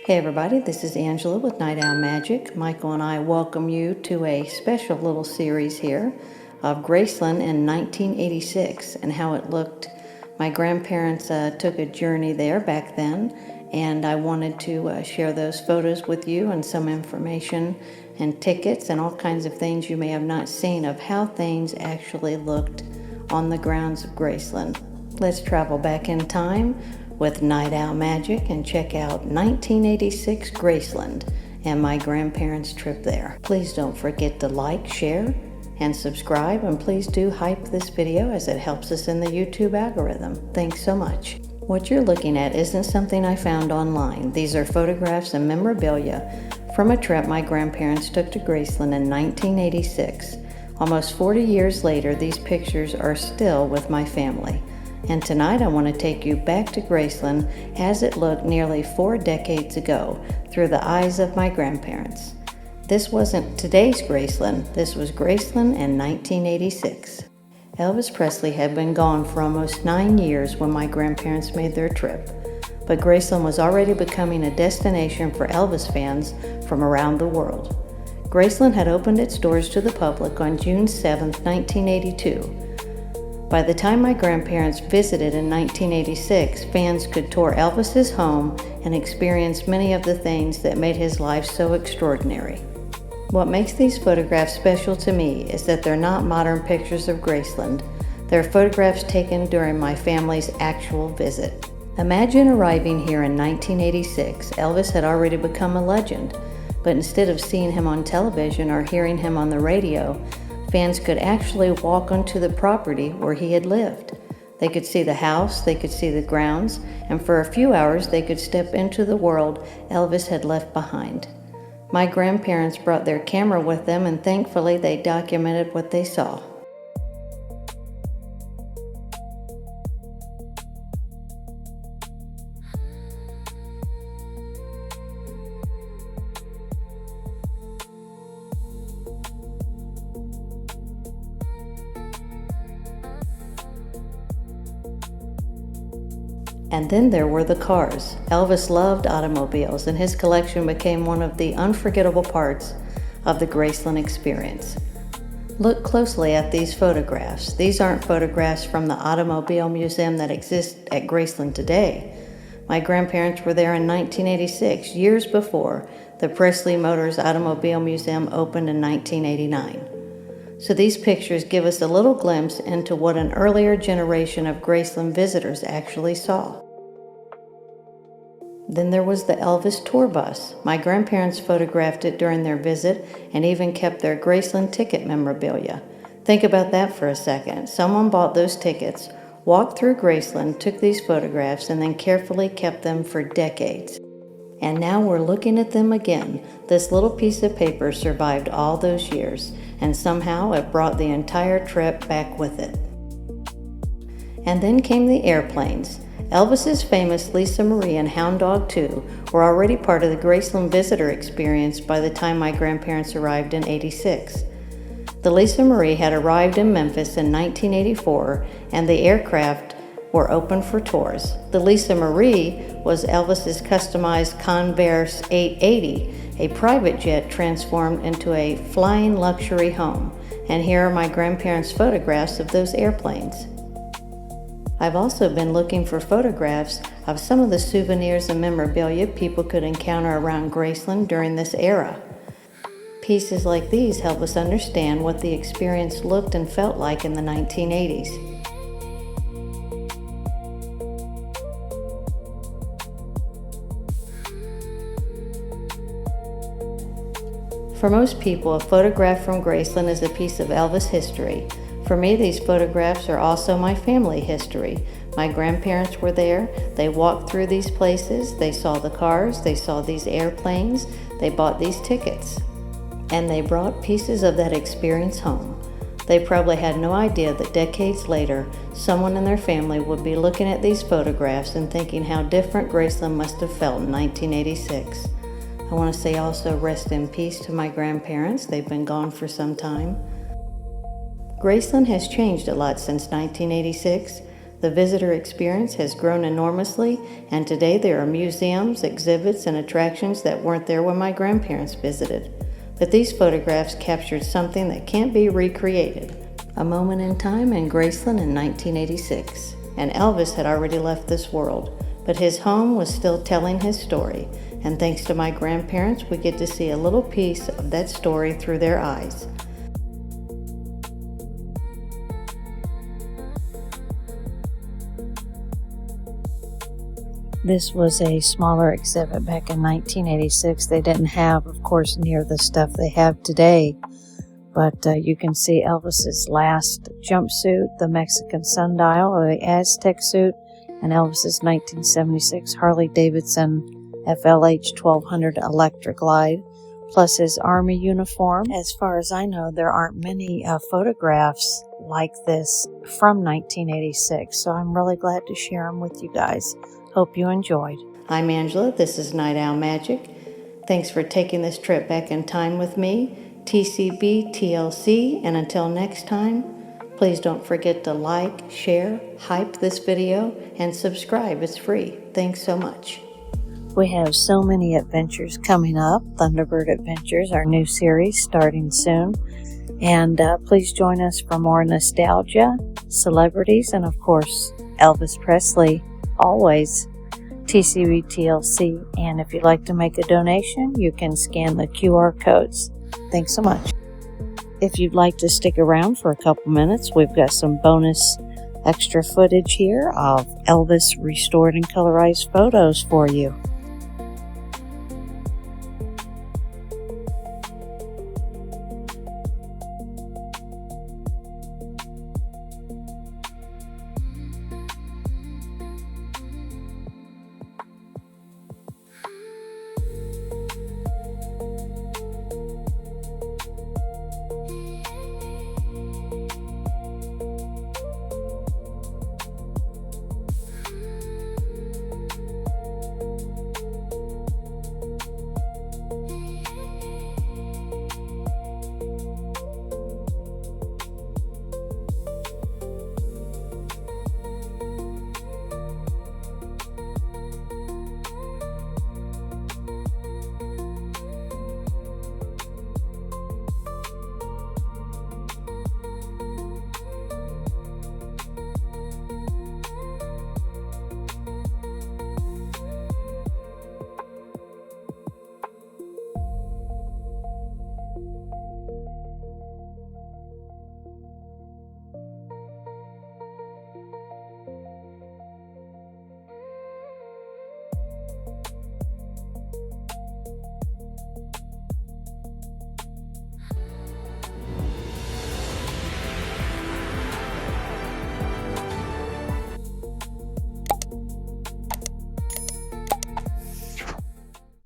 Hey everybody, this is Angela with Night Owl Magic. Michael and I welcome you to a special little series here of Graceland in 1986 and how it looked. My grandparents took a journey there back then, and I wanted to share those photos with you and some information and tickets and all kinds of things you may have not seen of how things actually looked on the grounds of Graceland. Let's travel back in time with Night Owl Magic and check out 1986 Graceland and my grandparents' trip there. Please don't forget to like, share, and subscribe, and please do hype this video as it helps us in the YouTube algorithm. Thanks so much. What you're looking at isn't something I found online. These are photographs and memorabilia from a trip my grandparents took to Graceland in 1986. Almost 40 years later, these pictures are still with my family. And tonight I want to take you back to Graceland as it looked nearly 4 decades ago through the eyes of my grandparents. This wasn't today's Graceland, this was Graceland in 1986. Elvis Presley had been gone for almost 9 years when my grandparents made their trip, but Graceland was already becoming a destination for Elvis fans from around the world. Graceland had opened its doors to the public on June 7, 1982. By the time my grandparents visited in 1986, fans could tour Elvis's home and experience many of the things that made his life so extraordinary. What makes these photographs special to me is that they're not modern pictures of Graceland. They're photographs taken during my family's actual visit. Imagine arriving here in 1986. Elvis had already become a legend, but instead of seeing him on television or hearing him on the radio, fans could actually walk onto the property where he had lived. They could see the house, they could see the grounds, and for a few hours they could step into the world Elvis had left behind. My grandparents brought their camera with them, and thankfully they documented what they saw. And then there were the cars. Elvis loved automobiles, and his collection became one of the unforgettable parts of the Graceland experience. Look closely at these photographs. These aren't photographs from the automobile museum that exists at Graceland today. My grandparents were there in 1986, years before the Presley Motors Automobile Museum opened in 1989. So these pictures give us a little glimpse into what an earlier generation of Graceland visitors actually saw. Then there was the Elvis tour bus. My grandparents photographed it during their visit and even kept their Graceland ticket memorabilia. Think about that for a second. Someone bought those tickets, walked through Graceland, took these photographs, and then carefully kept them for decades. And now we're looking at them again. This little piece of paper survived all those years, and somehow it brought the entire trip back with it. And then came the airplanes. Elvis's famous Lisa Marie and Hound Dog 2 were already part of the Graceland visitor experience by the time my grandparents arrived in '86. The Lisa Marie had arrived in Memphis in 1984, and the aircraft were open for tours. The Lisa Marie was Elvis's customized Convair 880, a private jet transformed into a flying luxury home. And here are my grandparents' photographs of those airplanes. I've also been looking for photographs of some of the souvenirs and memorabilia people could encounter around Graceland during this era. Pieces like these help us understand what the experience looked and felt like in the 1980s. For most people, a photograph from Graceland is a piece of Elvis history. For me, these photographs are also my family history. My grandparents were there. They walked through these places. They saw the cars. They saw these airplanes. They bought these tickets. And they brought pieces of that experience home. They probably had no idea that decades later, someone in their family would be looking at these photographs and thinking how different Graceland must have felt in 1986. I want to say also rest in peace to my grandparents. They've been gone for some time. Graceland has changed a lot since 1986. The visitor experience has grown enormously, and today there are museums, exhibits, and attractions that weren't there when my grandparents visited. But these photographs captured something that can't be recreated. A moment in time in Graceland in 1986. And Elvis had already left this world, but his home was still telling his story. And thanks to my grandparents, we get to see a little piece of that story through their eyes. This was a smaller exhibit back in 1986. They didn't have, of course, near the stuff they have today. But you can see Elvis's last jumpsuit, the Mexican sundial, or the Aztec suit, and Elvis's 1976 Harley-Davidson FLH 1200 Electric Glide, plus his Army uniform. As far as I know, there aren't many photographs like this from 1986, so I'm really glad to share them with you guys. Hope you enjoyed. I'm Angela. This is Night Owl Magic. Thanks for taking this trip back in time with me. TCB TLC, and until next time, please don't forget to like, share, hype this video, and subscribe. It's free. Thanks so much. We have so many adventures coming up. Thunderbird Adventures, our new series, starting soon. And please join us for more nostalgia, celebrities, and of course, Elvis Presley, always. TCB TLC. And if you'd like to make a donation, you can scan the QR codes. Thanks so much. If you'd like to stick around for a couple minutes, we've got some bonus extra footage here of Elvis restored and colorized photos for you.